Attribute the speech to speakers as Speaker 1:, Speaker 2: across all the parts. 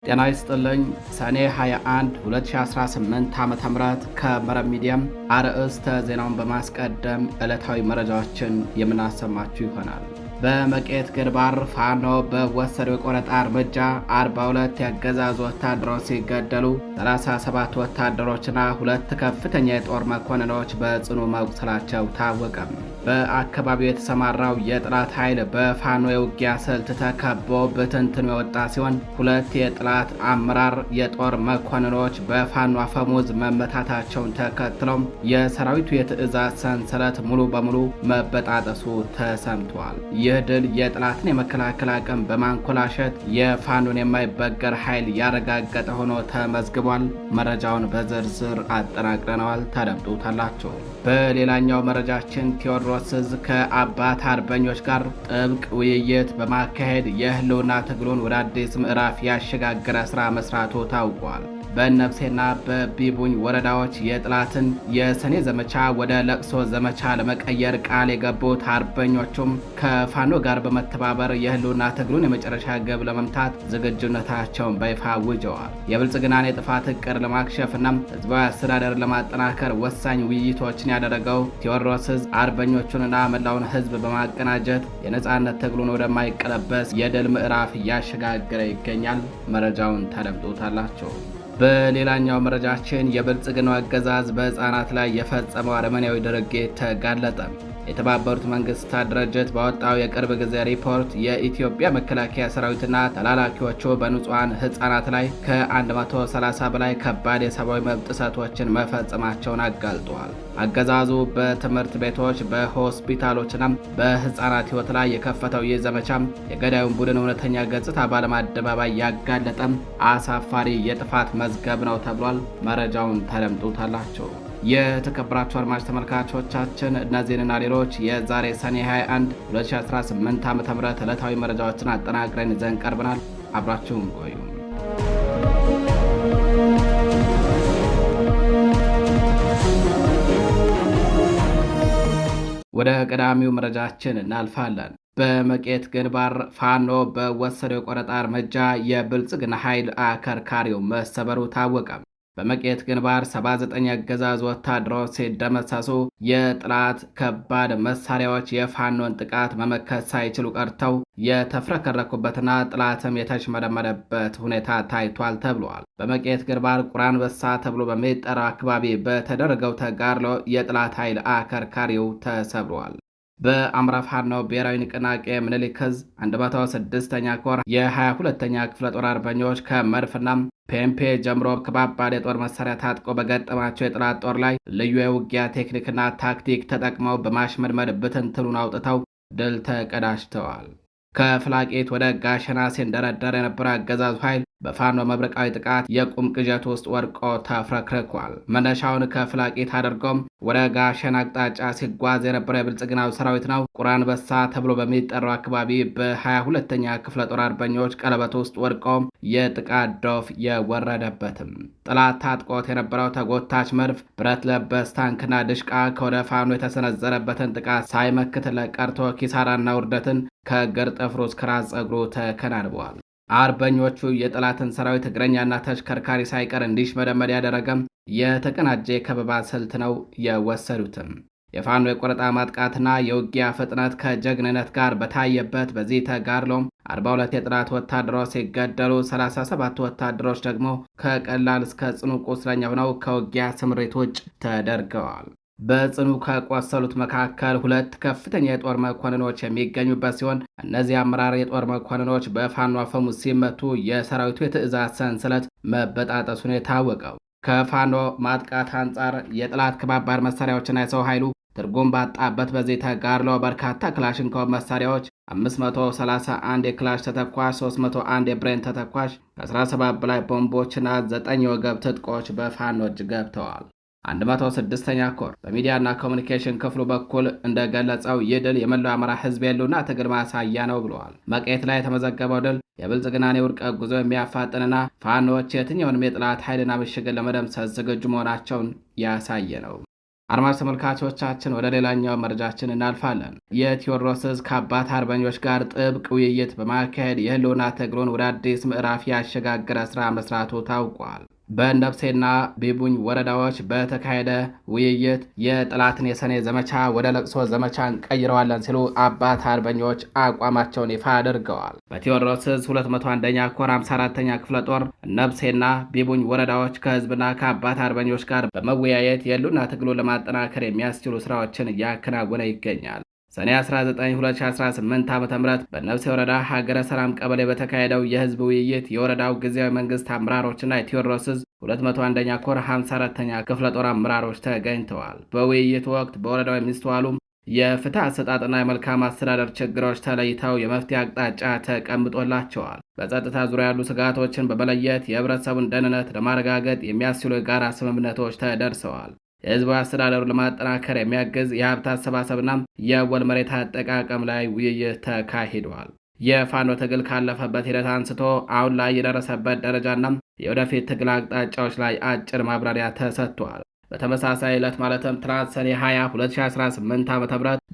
Speaker 1: ጤና ይስጥልኝ። ሰኔ 21 2018 ዓ.ም ከመረብ ሚዲያም አርዕስተ ዜናውን በማስቀደም ዕለታዊ መረጃዎችን የምናሰማችሁ ይሆናል። በመቄት ግንባር ፋኖ በወሰደው የቆረጣ እርምጃ 42 የአገዛዙ ወታደሮች ሲገደሉ 37 ወታደሮችና 2 ከፍተኛ የጦር መኮንኖች በጽኑ መቁሰላቸው ታወቀም። በአካባቢው የተሰማራው የጥላት ኃይል በፋኖ የውጊያ ስልት ተከቦ በትንትኑ የወጣ ሲሆን 2 የጥላት አመራር የጦር መኮንኖች በፋኖ አፈሙዝ መመታታቸውን ተከትሎም የሰራዊቱ የትዕዛዝ ሰንሰለት ሙሉ በሙሉ መበጣጠሱ ተሰምቷል። ይህ ድል የጥላትን የመከላከል አቅም በማንኮላሸት የፋኖን የማይበገር ኃይል ያረጋገጠ ሆኖ ተመዝግቧል። መረጃውን በዝርዝር አጠናቅረነዋል፣ ታደምጡታላችሁ። በሌላኛው መረጃችን ቴዎድሮስ ዕዝ ከአባት አርበኞች ጋር ጥብቅ ውይይት በማካሄድ የህልውና ትግሉን ወደ አዲስ ምዕራፍ ያሸጋገረ ስራ መስራቱ ታውቋል። በነብሴና በቢቡኝ ወረዳዎች የጥላትን የሰኔ ዘመቻ ወደ ለቅሶ ዘመቻ ለመቀየር ቃል የገቡት አርበኞቹም ከፋኖ ጋር በመተባበር የህልውና ትግሉን የመጨረሻ ግብ ለመምታት ዝግጁነታቸውን በይፋ አውጀዋል። የብልጽግናን የጥፋት እቅድ ለማክሸፍና ህዝባዊ አስተዳደር ለማጠናከር ወሳኝ ውይይቶችን ያደረገው ቴዎድሮስ ዕዝ አርበኞቹንና መላውን ህዝብ በማቀናጀት የነጻነት ትግሉን ወደማይቀለበስ የድል ምዕራፍ እያሸጋገረ ይገኛል። መረጃውን ታደምጡታላችሁ። በሌላኛው መረጃችን የብልጽግናው አገዛዝ በህፃናት ላይ የፈጸመው አረመኔያዊ ድርጊት ተጋለጠ። የተባበሩት መንግስታት ድርጅት ባወጣው የቅርብ ጊዜ ሪፖርት የኢትዮጵያ መከላከያ ሰራዊትና ተላላኪዎቹ በንጹሐን ህፃናት ላይ ከ130 በላይ ከባድ የሰብአዊ መብት ጥሰቶችን መፈጸማቸውን አጋልጧል። አገዛዙ በትምህርት ቤቶች፣ በሆስፒታሎችና በህፃናት ህይወት ላይ የከፈተው ይህ ዘመቻም የገዳዩን ቡድን እውነተኛ ገጽታ በዓለም አደባባይ ያጋለጠም አሳፋሪ የጥፋት መዝገብ ነው ተብሏል። መረጃውን ታደምጡታላችሁ። የተከበራችሁ አድማጭ ተመልካቾቻችን እነዚህንና ሌሎች የዛሬ ሰኔ 21 2018 ዓ.ም ዕለታዊ መረጃዎችን አጠናቅረን ይዘን ቀርበናል። አብራችሁን ቆዩ። ወደ ቀዳሚው መረጃችን እናልፋለን። በመቄት ግንባር ፋኖ በወሰደው የቆረጣ እርምጃ የብልጽግና ኃይል አከርካሪው መሰበሩ ታወቀ። በመቄት ግንባር 79 የአገዛዙ ወታደሮች ሲደመሰሱ የጥላት ከባድ መሳሪያዎች የፋኖን ጥቃት መመከት ሳይችሉ ቀርተው የተፍረከረኩበትና ጥላትም የተሽመደመደበት ሁኔታ ታይቷል ተብሏል። በመቄት ግንባር ቁራንበሳ ተብሎ በሚጠራው አካባቢ በተደረገው ተጋድሎ የጥላት ኃይል አከርካሪው ተሰብሯል። በአማራ ፋኖ ብሔራዊ ንቅናቄ ምኒልክ ዕዝ 106ኛ ኮር የ22ኛ ክፍለ ጦር አርበኞች ከመድፍና ፔምፔ ጀምሮ ከባባድ የጦር መሳሪያ ታጥቆ በገጠማቸው የጥላት ጦር ላይ ልዩ የውጊያ ቴክኒክና ታክቲክ ተጠቅመው በማሽመድመድ ብትንትኑን አውጥተው ድል ተቀዳጅተዋል። ከፍላቄት ወደ ጋሸና ሲንደረደር የነበረ አገዛዙ ኃይል በፋኖ መብረቃዊ ጥቃት የቁም ቅዠት ውስጥ ወድቆ ተፍረክርኳል። መነሻውን ከፍላቄት አድርጎም ወደ ጋሸና አቅጣጫ ሲጓዝ የነበረ የብልጽግናው ሰራዊት ነው ቁራንበሳ ተብሎ በሚጠራው አካባቢ በ22ኛ ክፍለ ጦር አርበኞች ቀለበት ውስጥ ወድቆ የጥቃት ዶፍ የወረደበትም። ጠላት ታጥቆት የነበረው ተጎታች መድፍ፣ ብረት ለበስ ታንክና ድሽቃ ከወደ ፋኖ የተሰነዘረበትን ጥቃት ሳይመክትለት ቀርቶ ኪሳራና ውርደትን ከእግር ጥፍሩ እስከ ራስ ጸጉሩ ተከናንበዋል። አርበኞቹ የጠላትን ሰራዊት እግረኛና ተሽከርካሪ ሳይቀር እንዲሽመደመድ ያደረገም የተቀናጀ የከበባ ስልት ነው የወሰዱትም። የፋኖ የቆረጣ ማጥቃትና የውጊያ ፍጥነት ከጀግንነት ጋር በታየበት በዚህ ተጋድሎም 42 የጠላት ወታደሮች ሲገደሉ 37 ወታደሮች ደግሞ ከቀላል እስከ ጽኑ ቁስለኛ ሆነው ከውጊያ ስምሪት ውጭ ተደርገዋል። በጽኑ ከቆሰሉት መካከል 2 ከፍተኛ የጦር መኮንኖች የሚገኙበት ሲሆን እነዚህ አመራር የጦር መኮንኖች በፋኖ አፈሙዝ ሲመቱ የሰራዊቱ የትዕዛዝ ሰንሰለት መበጣጠሱን የታወቀው። ከፋኖ ማጥቃት አንጻር የጠላት ከባባድ መሳሪያዎችና የሰው ኃይሉ ትርጉም ባጣበት በዚህ ተጋድሎ በርካታ ክላሽንኮቭ መሳሪያዎች፣ 531 የክላሽ ተተኳሽ፣ 301 የብሬን ተተኳሽ፣ ከ17 በላይ ቦምቦችና 9 የወገብ ትጥቆች በፋኖ እጅ ገብተዋል። 106ኛ ኮር በሚዲያና ኮሚኒኬሽን ክፍሉ በኩል እንደገለጸው ይህ ድል የመላው አማራ ሕዝብ የህልውና ትግል ማሳያ ነው ብለዋል። መቄት ላይ የተመዘገበው ድል የብልጽግናን የውድቀት ጉዞ የሚያፋጥንና ፋኖዎች የትኛውንም የጥላት ኃይልና ምሽግን ለመደምሰስ ዝግጁ መሆናቸውን ያሳየ ነው። አድማጭ ተመልካቾቻችን ወደ ሌላኛው መረጃችን እናልፋለን። የቴዎድሮስ ዕዝ ከአባት አርበኞች ጋር ጥብቅ ውይይት በማካሄድ የህልውና ትግሉን ወደ አዲስ ምዕራፍ ያሸጋገረ ስራ መስራቱ ታውቋል። በነብሴና ቢቡኝ ወረዳዎች በተካሄደ ውይይት የጠላትን የሰኔ ዘመቻ ወደ ለቅሶ ዘመቻ እንቀይረዋለን ሲሉ አባት አርበኞች አቋማቸውን ይፋ አድርገዋል። በቴዎድሮስ ዕዝ 201ኛ ኮር 54ኛ ክፍለ ጦር ነብሴና ቢቡኝ ወረዳዎች ከህዝብና ከአባት አርበኞች ጋር በመወያየት የህልውና ትግሉን ለማጠናከር የሚያስችሉ ስራዎችን እያከናወነ ይገኛል። ሰኔ 19 2018 ዓ.ም በነብሴ ወረዳ ሀገረ ሰላም ቀበሌ በተካሄደው የህዝብ ውይይት የወረዳው ጊዜያዊ መንግስት አመራሮችና የቴዎድሮስ ዕዝ 201ኛ ኮር 54ኛ ክፍለ ጦር አመራሮች ተገኝተዋል። በውይይቱ ወቅት በወረዳው የሚስተዋሉ የፍትህ አሰጣጥና የመልካም አስተዳደር ችግሮች ተለይተው የመፍትሄ አቅጣጫ ተቀምጦላቸዋል። በጸጥታ ዙሪያ ያሉ ስጋቶችን በመለየት የህብረተሰቡን ደህንነት ለማረጋገጥ የሚያስችሉ የጋራ ስምምነቶች ተደርሰዋል። የህዝባዊ አስተዳደሩ ለማጠናከር የሚያግዝ የሀብት አሰባሰብና የወል መሬት አጠቃቀም ላይ ውይይት ተካሂዷል። የፋኖ ትግል ካለፈበት ሂደት አንስቶ አሁን ላይ የደረሰበት ደረጃና የወደፊት ትግል አቅጣጫዎች ላይ አጭር ማብራሪያ ተሰጥቷል። በተመሳሳይ ዕለት ማለትም ትናንት ሰኔ 20 2018 ዓ.ም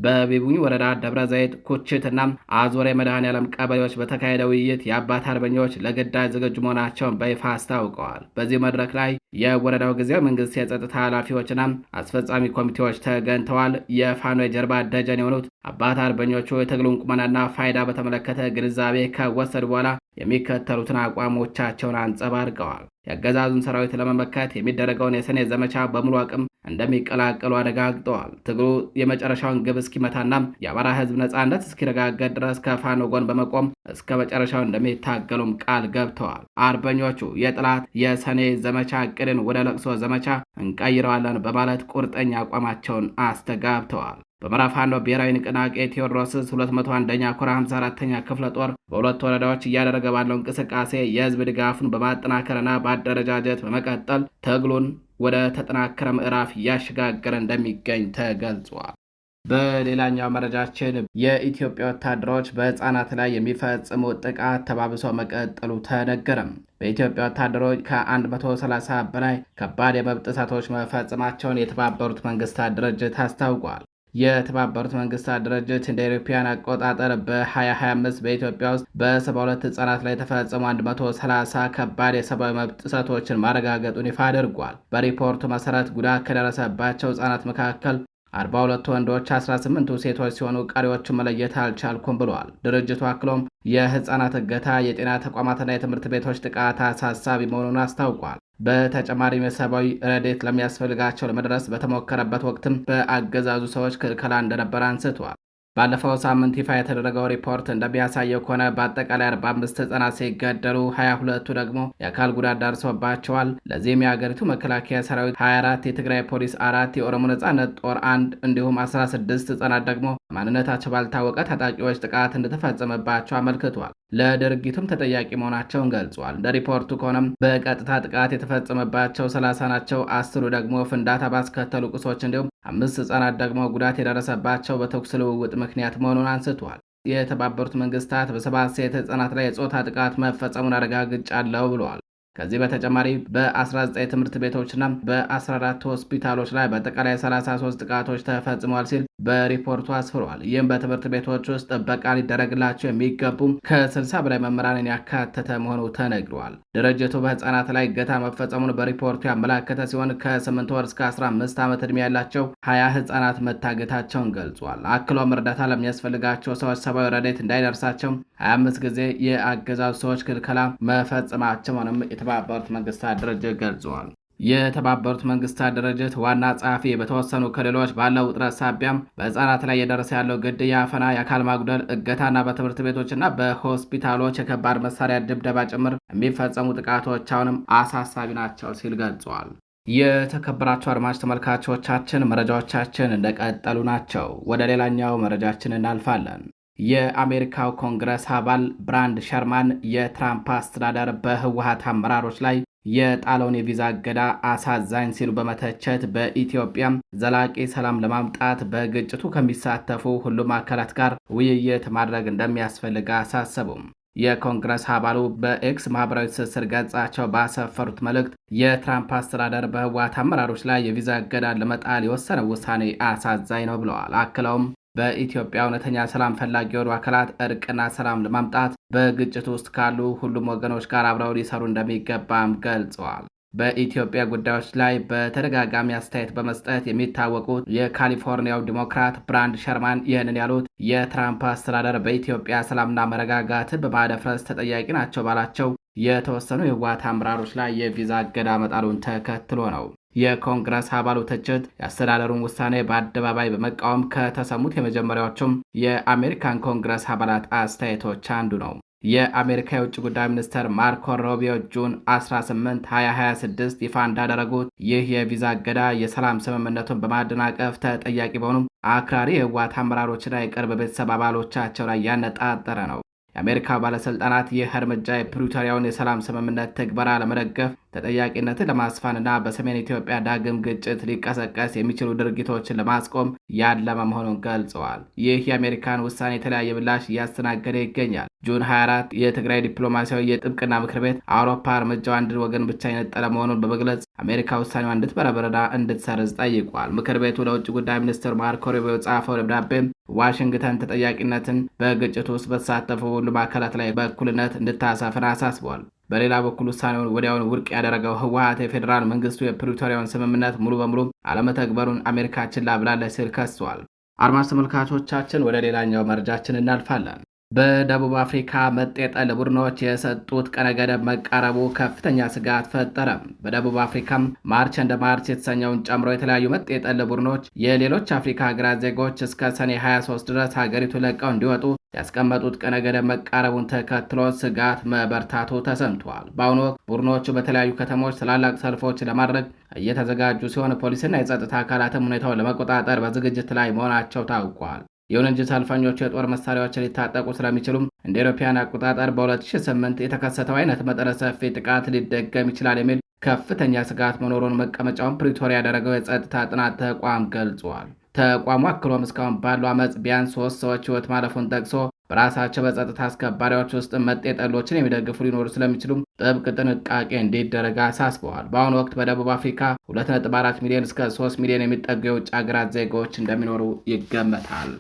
Speaker 1: በቢቡኝ ወረዳ ደብረ ዘይት ኩችትና አዞሬ መድኃኔዓለም ቀበሌዎች በተካሄደ ውይይት የአባት አርበኞች ለግዳጅ ዝግጁ መሆናቸውን በይፋ አስታውቀዋል። በዚህ መድረክ ላይ የወረዳው ጊዜያዊ መንግስት የጸጥታ ኃላፊዎችና አስፈጻሚ ኮሚቴዎች ተገኝተዋል። የፋኖ የጀርባ ደጀን የሆኑት አባት አርበኞቹ የትግሉን ቁመናና ፋይዳ በተመለከተ ግንዛቤ ከወሰዱ በኋላ የሚከተሉትን አቋሞቻቸውን አንጸባርቀዋል። የአገዛዙን ሰራዊት ለመመከት የሚደረገውን የሰኔ ዘመቻ በሙሉ አቅም እንደሚቀላቀሉ አረጋግጠዋል። ትግሉ የመጨረሻውን ግብ እስኪመታና የአማራ ሕዝብ ነጻነት እስኪረጋገጥ ድረስ ከፋኖ ጎን በመቆም እስከ መጨረሻው እንደሚታገሉም ቃል ገብተዋል። አርበኞቹ የጠላት የሰኔ ዘመቻ እቅድን ወደ ለቅሶ ዘመቻ እንቀይረዋለን በማለት ቁርጠኛ አቋማቸውን አስተጋብተዋል። በአማራ ፋኖ ብሔራዊ ንቅናቄ ቴዎድሮስ ዕዝ 201ኛ ኮር 54ኛ ክፍለ ጦር በሁለት ወረዳዎች እያደረገ ባለው እንቅስቃሴ የህዝብ ድጋፉን በማጠናከርና በአደረጃጀት በመቀጠል ትግሉን ወደ ተጠናከረ ምዕራፍ እያሸጋገረ እንደሚገኝ ተገልጿል። በሌላኛው መረጃችን የኢትዮጵያ ወታደሮች በህፃናት ላይ የሚፈጽሙት ጥቃት ተባብሶ መቀጠሉ ተነገረም። በኢትዮጵያ ወታደሮች ከ130 በላይ ከባድ የመብት ጥሰቶች መፈጸማቸውን የተባበሩት መንግስታት ድርጅት አስታውቋል። የተባበሩት መንግስታት ድርጅት እንደ አውሮፓውያን አቆጣጠር በ2025 በኢትዮጵያ ውስጥ በ72 ህጻናት ላይ የተፈጸሙ 130 ከባድ የሰብአዊ መብት ጥሰቶችን ማረጋገጡን ይፋ አድርጓል። በሪፖርቱ መሰረት ጉዳት ከደረሰባቸው ህጻናት መካከል 42 ወንዶች፣ 18ቱ ሴቶች ሲሆኑ ቀሪዎቹን መለየት አልቻልኩም ብለዋል። ድርጅቱ አክሎም የህፃናት እገታ፣ የጤና ተቋማትና የትምህርት ቤቶች ጥቃት አሳሳቢ መሆኑን አስታውቋል። በተጨማሪም የሰብአዊ ረድኤት ለሚያስፈልጋቸው ለመድረስ በተሞከረበት ወቅትም በአገዛዙ ሰዎች ክልከላ እንደነበረ አንስተዋል። ባለፈው ሳምንት ይፋ የተደረገው ሪፖርት እንደሚያሳየው ከሆነ በአጠቃላይ 45 ህጻናት ሲገደሉ 22ቱ ደግሞ የአካል ጉዳት ደርሶባቸዋል። ለዚህም የሀገሪቱ መከላከያ ሰራዊት 24፣ የትግራይ ፖሊስ 4፣ የኦሮሞ ነጻነት ጦር 1 እንዲሁም 16 ህጻናት ደግሞ ማንነታቸው ባልታወቀ ታጣቂዎች ጥቃት እንደተፈጸመባቸው አመልክቷል። ለድርጊቱም ተጠያቂ መሆናቸውን ገልጿል። እንደ ሪፖርቱ ከሆነም በቀጥታ ጥቃት የተፈጸመባቸው 30 ናቸው። 10ሩ ደግሞ ፍንዳታ ባስከተሉ ቁሶች እንዲሁም 5 ህጻናት ደግሞ ጉዳት የደረሰባቸው በተኩስ ልውውጥ ምክንያት መሆኑን አንስቷል። የተባበሩት መንግስታት በ7 ሴት ህጻናት ላይ የጾታ ጥቃት መፈጸሙን አረጋግጫለሁ ብለዋል። ከዚህ በተጨማሪ በ19 ትምህርት ቤቶችና በ14 ሆስፒታሎች ላይ በአጠቃላይ 33 ጥቃቶች ተፈጽመዋል ሲል በሪፖርቱ አስፍሯል። ይህም በትምህርት ቤቶች ውስጥ ጥበቃ ሊደረግላቸው የሚገቡ ከ60 በላይ መምህራንን ያካተተ መሆኑ ተነግሯል። ድርጅቱ በህፃናት ላይ እገታ መፈጸሙን በሪፖርቱ ያመላከተ ሲሆን ከ8 ወር እስከ 15 ዓመት ዕድሜ ያላቸው 20 ህፃናት መታገታቸውን ገልጿል። አክሎም እርዳታ ለሚያስፈልጋቸው ሰዎች ሰብአዊ ረድኤት እንዳይደርሳቸው 25 ጊዜ የአገዛዙ ሰዎች ክልከላ መፈጸማቸውንም የተባበሩት መንግስታት ድርጅት ገልጿል። የተባበሩት መንግስታት ድርጅት ዋና ጸሐፊ በተወሰኑ ክልሎች ባለው ውጥረት ሳቢያም በህፃናት ላይ የደረሰ ያለው ግድያ፣ አፈና፣ የአካል ማጉደል፣ እገታና በትምህርት ቤቶችና በሆስፒታሎች የከባድ መሳሪያ ድብደባ ጭምር የሚፈጸሙ ጥቃቶች አሁንም አሳሳቢ ናቸው ሲል ገልጿል። የተከበራቸው አድማጭ ተመልካቾቻችን መረጃዎቻችን እንደቀጠሉ ናቸው። ወደ ሌላኛው መረጃችን እናልፋለን። የአሜሪካው ኮንግረስ አባል ብራንድ ሸርማን የትራምፕ አስተዳደር በህወሓት አመራሮች ላይ የጣለውን የቪዛ እገዳ አሳዛኝ ሲሉ በመተቸት በኢትዮጵያም ዘላቂ ሰላም ለማምጣት በግጭቱ ከሚሳተፉ ሁሉም አካላት ጋር ውይይት ማድረግ እንደሚያስፈልግ አሳሰቡም። የኮንግረስ አባሉ በኤክስ ማህበራዊ ትስስር ገጻቸው ባሰፈሩት መልእክት የትራምፕ አስተዳደር በህወሓት አመራሮች ላይ የቪዛ እገዳን ለመጣል የወሰነው ውሳኔ አሳዛኝ ነው ብለዋል። አክለውም በኢትዮጵያ እውነተኛ ሰላም ፈላጊ የሆኑ አካላት እርቅና ሰላም ለማምጣት በግጭት ውስጥ ካሉ ሁሉም ወገኖች ጋር አብረው ሊሰሩ እንደሚገባም ገልጸዋል። በኢትዮጵያ ጉዳዮች ላይ በተደጋጋሚ አስተያየት በመስጠት የሚታወቁት የካሊፎርኒያው ዲሞክራት ብራንድ ሸርማን ይህንን ያሉት የትራምፕ አስተዳደር በኢትዮጵያ ሰላምና መረጋጋትን በማደፍረስ ተጠያቂ ናቸው ባላቸው የተወሰኑ የህወሓት አመራሮች ላይ የቪዛ እገዳ መጣሉን ተከትሎ ነው። የኮንግረስ አባሉ ትችት የአስተዳደሩን ውሳኔ በአደባባይ በመቃወም ከተሰሙት የመጀመሪያዎቹም የአሜሪካን ኮንግረስ አባላት አስተያየቶች አንዱ ነው። የአሜሪካ የውጭ ጉዳይ ሚኒስትር ማርኮ ሮቢዮ ጁን 18 2026 ይፋ እንዳደረጉት ይህ የቪዛ እገዳ የሰላም ስምምነቱን በማደናቀፍ ተጠያቂ በሆኑ አክራሪ የህወሓት አመራሮችና የቅርብ ቤተሰብ አባሎቻቸው ላይ ያነጣጠረ ነው። የአሜሪካ ባለስልጣናት ይህ እርምጃ የፕሪቶሪያውን የሰላም ስምምነት ትግበራ ለመደገፍ ተጠያቂነትን ለማስፋንና በሰሜን ኢትዮጵያ ዳግም ግጭት ሊቀሰቀስ የሚችሉ ድርጊቶችን ለማስቆም ያለመ መሆኑን ገልጸዋል። ይህ የአሜሪካን ውሳኔ የተለያየ ምላሽ እያስተናገደ ይገኛል። ጁን 24 የትግራይ ዲፕሎማሲያዊ የጥብቅና ምክር ቤት አውሮፓ እርምጃው አንድ ወገን ብቻ የነጠለ መሆኑን በመግለጽ አሜሪካ ውሳኔዋ እንድትበረብርና እንድትሰርዝ ጠይቋል። ምክር ቤቱ ለውጭ ጉዳይ ሚኒስትር ማርኮ ሩቢዮ ጻፈው ደብዳቤም ዋሽንግተን ተጠያቂነትን በግጭቱ ውስጥ በተሳተፉ ሁሉም አካላት ላይ በእኩልነት እንድታሰፍን አሳስበዋል። በሌላ በኩል ውሳኔውን ወዲያውን ውድቅ ያደረገው ህወሓት የፌዴራል መንግስቱ የፕሪቶሪያውን ስምምነት ሙሉ በሙሉ አለመተግበሩን አሜሪካ ችላ ብላለች ሲል ከሷል። አድማጭ ተመልካቾቻችን ወደ ሌላኛው መረጃችን እናልፋለን። በደቡብ አፍሪካ መጤ ጠል ቡድኖች የሰጡት ቀነ ገደብ መቃረቡ ከፍተኛ ስጋት ፈጠረ። በደቡብ አፍሪካም ማርች እንደ ማርች የተሰኘውን ጨምሮ የተለያዩ መጤ ጠል ቡድኖች የሌሎች አፍሪካ ሀገራት ዜጎች እስከ ሰኔ 23 ድረስ ሀገሪቱ ለቀው እንዲወጡ ያስቀመጡት ቀነ ገደብ መቃረቡን ተከትሎ ስጋት መበርታቱ ተሰምቷል። በአሁኑ ወቅት ቡድኖቹ በተለያዩ ከተሞች ትላላቅ ሰልፎች ለማድረግ እየተዘጋጁ ሲሆን ፖሊስና የጸጥታ አካላትም ሁኔታውን ለመቆጣጠር በዝግጅት ላይ መሆናቸው ታውቋል። ይሁን እንጂ ሰልፈኞቹ የጦር መሳሪያዎችን ሊታጠቁ ስለሚችሉም እንደ አውሮፓውያን አቆጣጠር በ2008 የተከሰተው አይነት መጠነ ሰፊ ጥቃት ሊደገም ይችላል የሚል ከፍተኛ ስጋት መኖሩን መቀመጫውን ፕሪቶሪያ ያደረገው የጸጥታ ጥናት ተቋም ገልጿል። ተቋሙ አክሎም እስካሁን ባለው አመፅ ቢያንስ 3 ሰዎች ህይወት ማለፉን ጠቅሶ በራሳቸው በጸጥታ አስከባሪዎች ውስጥ መጤ ጠሎችን የሚደግፉ ሊኖሩ ስለሚችሉም ጥብቅ ጥንቃቄ እንዲደረግ አሳስበዋል። በአሁኑ ወቅት በደቡብ አፍሪካ 2.4 ሚሊዮን እስከ 3 ሚሊዮን የሚጠጉ የውጭ ሀገራት ዜጎች እንደሚኖሩ ይገመታል።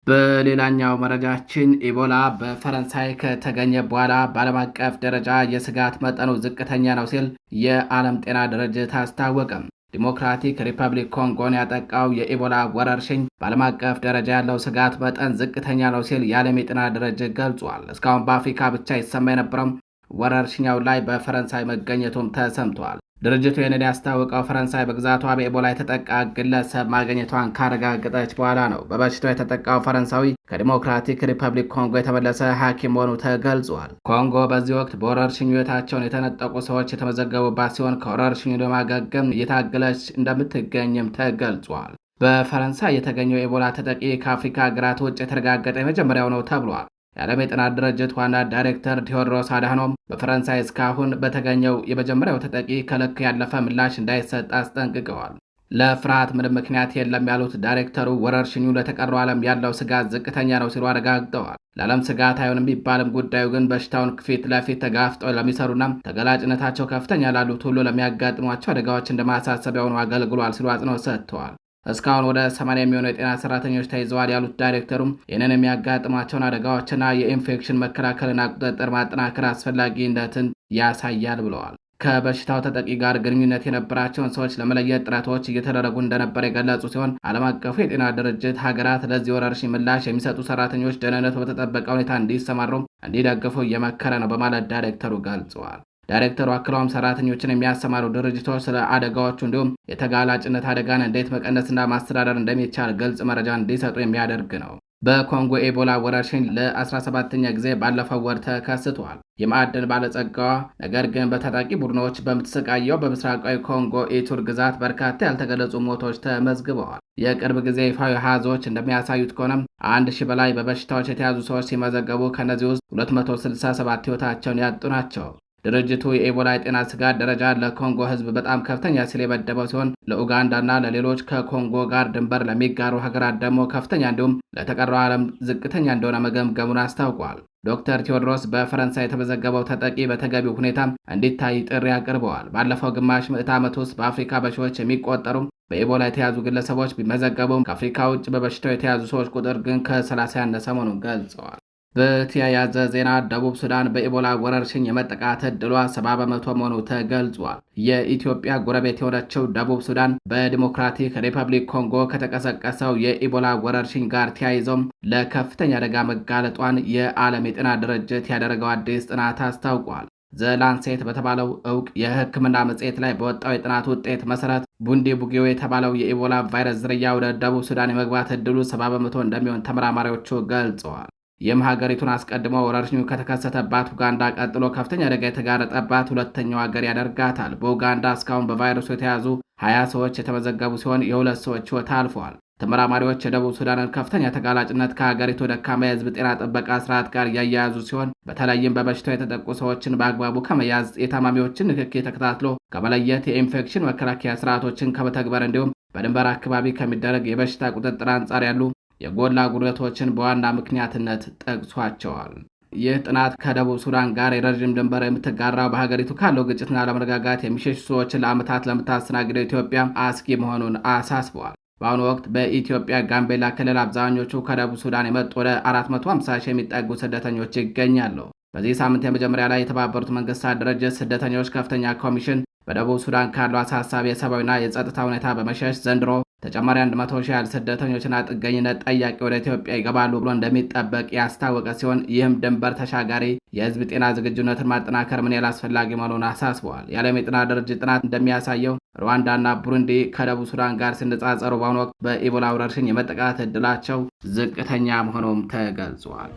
Speaker 1: በሌላኛው መረጃችን ኢቦላ በፈረንሳይ ከተገኘ በኋላ በዓለም አቀፍ ደረጃ የስጋት መጠኑ ዝቅተኛ ነው ሲል የዓለም ጤና ድርጅት አስታወቀም። ዲሞክራቲክ ሪፐብሊክ ኮንጎን ያጠቃው የኢቦላ ወረርሽኝ በዓለም አቀፍ ደረጃ ያለው ስጋት መጠን ዝቅተኛ ነው ሲል የዓለም የጤና ድርጅት ገልጿል። እስካሁን በአፍሪካ ብቻ ይሰማ የነበረው ወረርሽኛው ላይ በፈረንሳይ መገኘቱም ተሰምቷል። ድርጅቱ ይህንን ያስታወቀው ፈረንሳይ በግዛቷ በኢቦላ የተጠቃ ግለሰብ ማግኘቷን ካረጋገጠች በኋላ ነው። በበሽታው የተጠቃው ፈረንሳዊ ከዲሞክራቲክ ሪፐብሊክ ኮንጎ የተመለሰ ሐኪም መሆኑ ተገልጿል። ኮንጎ በዚህ ወቅት በወረርሽኙ ሕይወታቸውን የተነጠቁ ሰዎች የተመዘገቡባት ሲሆን ከወረርሽኙ ለማገገም እየታገለች እንደምትገኝም ተገልጿል። በፈረንሳይ የተገኘው የኢቦላ ተጠቂ ከአፍሪካ ሀገራት ውጭ የተረጋገጠ የመጀመሪያው ነው ተብሏል። የዓለም የጤና ድርጅት ዋና ዳይሬክተር ቴዎድሮስ አድሃኖም በፈረንሳይ እስካሁን በተገኘው የመጀመሪያው ተጠቂ ከልክ ያለፈ ምላሽ እንዳይሰጥ አስጠንቅቀዋል። ለፍርሃት ምንም ምክንያት የለም ያሉት ዳይሬክተሩ ወረርሽኙ ለተቀረው ዓለም ያለው ስጋት ዝቅተኛ ነው ሲሉ አረጋግጠዋል። ለዓለም ስጋት አይሆንም ቢባልም ጉዳዩ ግን በሽታውን ፊት ለፊት ተጋፍጠው ለሚሰሩና ተገላጭነታቸው ከፍተኛ ላሉት ሁሉ ለሚያጋጥሟቸው አደጋዎች እንደ ማሳሰቢያ ሆኖ አገልግሏል ሲሉ አጽንኦት ሰጥተዋል። እስካሁን ወደ 80 የሚሆኑ የጤና ሰራተኞች ተይዘዋል ያሉት ዳይሬክተሩም ይህንን የሚያጋጥሟቸውን አደጋዎችና የኢንፌክሽን መከላከልና ቁጥጥር ማጠናከር አስፈላጊነትን ያሳያል ብለዋል። ከበሽታው ተጠቂ ጋር ግንኙነት የነበራቸውን ሰዎች ለመለየት ጥረቶች እየተደረጉ እንደነበር የገለጹ ሲሆን ዓለም አቀፉ የጤና ድርጅት ሀገራት ለዚህ ወረርሽኝ ምላሽ የሚሰጡ ሰራተኞች ደህንነቱ በተጠበቀ ሁኔታ እንዲሰማሩ እንዲደግፉ እየመከረ ነው በማለት ዳይሬክተሩ ገልጸዋል። ዳይሬክተሩ አክለውም ሰራተኞችን የሚያሰማሩ ድርጅቶች ስለ አደጋዎቹ እንዲሁም የተጋላጭነት አደጋን እንዴት መቀነስና ማስተዳደር እንደሚቻል ግልጽ መረጃ እንዲሰጡ የሚያደርግ ነው። በኮንጎ ኤቦላ ወረርሽኝ ለ17ኛ ጊዜ ባለፈው ወር ተከስቷል። የማዕድን ባለጸጋዋ ነገር ግን በታጣቂ ቡድኖች በምትሰቃየው በምስራቃዊ ኮንጎ ኢቱር ግዛት በርካታ ያልተገለጹ ሞቶች ተመዝግበዋል። የቅርብ ጊዜ ይፋዊ አሃዞች እንደሚያሳዩት ከሆነም 1000 በላይ በበሽታዎች የተያዙ ሰዎች ሲመዘገቡ ከነዚህ ውስጥ 267 ህይወታቸውን ያጡ ናቸው። ድርጅቱ የኢቦላ የጤና ስጋት ደረጃ ለኮንጎ ሕዝብ በጣም ከፍተኛ ሲል የመደበው ሲሆን ለኡጋንዳና ለሌሎች ከኮንጎ ጋር ድንበር ለሚጋሩ ሀገራት ደግሞ ከፍተኛ እንዲሁም ለተቀረው ዓለም ዝቅተኛ እንደሆነ መገምገሙን አስታውቋል። ዶክተር ቴዎድሮስ በፈረንሳይ የተመዘገበው ተጠቂ በተገቢው ሁኔታ እንዲታይ ጥሪ አቅርበዋል። ባለፈው ግማሽ ምዕተ ዓመት ውስጥ በአፍሪካ በሺዎች የሚቆጠሩ በኢቦላ የተያዙ ግለሰቦች ቢመዘገቡም ከአፍሪካ ውጭ በበሽታው የተያዙ ሰዎች ቁጥር ግን ከ30 ያነሰ መሆኑን ገልጸዋል። በተያያዘ ዜና ደቡብ ሱዳን በኢቦላ ወረርሽኝ የመጠቃት ዕድሏ 70 በመቶ መሆኑ ተገልጿል። የኢትዮጵያ ጎረቤት የሆነችው ደቡብ ሱዳን በዲሞክራቲክ ሪፐብሊክ ኮንጎ ከተቀሰቀሰው የኢቦላ ወረርሽኝ ጋር ተያይዘውም ለከፍተኛ አደጋ መጋለጧን የዓለም የጤና ድርጅት ያደረገው አዲስ ጥናት አስታውቋል። ዘላንሴት በተባለው እውቅ የሕክምና መጽሔት ላይ በወጣው የጥናት ውጤት መሰረት ቡንዲ ቡጊዮ የተባለው የኢቦላ ቫይረስ ዝርያ ወደ ደቡብ ሱዳን የመግባት ዕድሉ 70 በመቶ እንደሚሆን ተመራማሪዎቹ ገልጸዋል። ይህም ሀገሪቱን አስቀድሞ ወረርሽኙ ከተከሰተባት ኡጋንዳ ቀጥሎ ከፍተኛ አደጋ የተጋረጠባት ሁለተኛው ሀገር ያደርጋታል። በኡጋንዳ እስካሁን በቫይረሱ የተያዙ 20 ሰዎች የተመዘገቡ ሲሆን የ2 ሰዎች ሕይወት አልፈዋል። ተመራማሪዎች የደቡብ ሱዳንን ከፍተኛ ተጋላጭነት ከሀገሪቱ ደካማ የሕዝብ ጤና ጥበቃ ስርዓት ጋር እያያያዙ ሲሆን በተለይም በበሽታው የተጠቁ ሰዎችን በአግባቡ ከመያዝ፣ የታማሚዎችን ንክኪ ተከታትሎ ከመለየት፣ የኢንፌክሽን መከላከያ ስርዓቶችን ከመተግበር እንዲሁም በድንበር አካባቢ ከሚደረግ የበሽታ ቁጥጥር አንጻር ያሉ የጎላ ጉድለቶችን በዋና ምክንያትነት ጠቅሷቸዋል። ይህ ጥናት ከደቡብ ሱዳን ጋር የረዥም ድንበር የምትጋራው በሀገሪቱ ካለው ግጭትና አለመረጋጋት የሚሸሹ ሰዎችን ለዓመታት ለምታስተናግደው ኢትዮጵያ አስጊ መሆኑን አሳስበዋል። በአሁኑ ወቅት በኢትዮጵያ ጋምቤላ ክልል አብዛኞቹ ከደቡብ ሱዳን የመጡ ወደ 450 ሺህ የሚጠጉ ስደተኞች ይገኛሉ። በዚህ ሳምንት የመጀመሪያ ላይ የተባበሩት መንግስታት ድርጅት ስደተኞች ከፍተኛ ኮሚሽን በደቡብ ሱዳን ካለው አሳሳቢ የሰብአዊና የጸጥታ ሁኔታ በመሸሽ ዘንድሮ ተጨማሪ 100 ሺህ ያህል ስደተኞችና ጥገኝነት ጠያቂ ወደ ኢትዮጵያ ይገባሉ ብሎ እንደሚጠበቅ ያስታወቀ ሲሆን ይህም ድንበር ተሻጋሪ የሕዝብ ጤና ዝግጁነትን ማጠናከር ምን ያህል አስፈላጊ መሆኑን አሳስበዋል። የዓለም የጤና ድርጅት ጥናት እንደሚያሳየው ሩዋንዳና ቡሩንዲ ከደቡብ ሱዳን ጋር ሲነጻጸሩ በአሁኑ ወቅት በኢቦላ ወረርሽኝ የመጠቃት ዕድላቸው ዝቅተኛ መሆኑም ተገልጿል።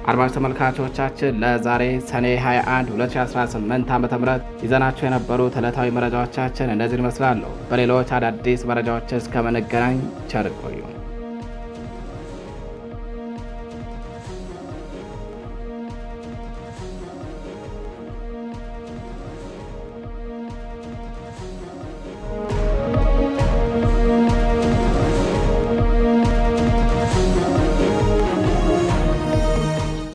Speaker 1: አድማጭ ተመልካቾቻችን ለዛሬ ሰኔ 21 2018 ዓ.ም ይዘናቸው የነበሩት ዕለታዊ መረጃዎቻችን እንደዚህ ይመስላሉ። በሌሎች አዳዲስ መረጃዎች እስከምንገናኝ ቸር ቆዩ።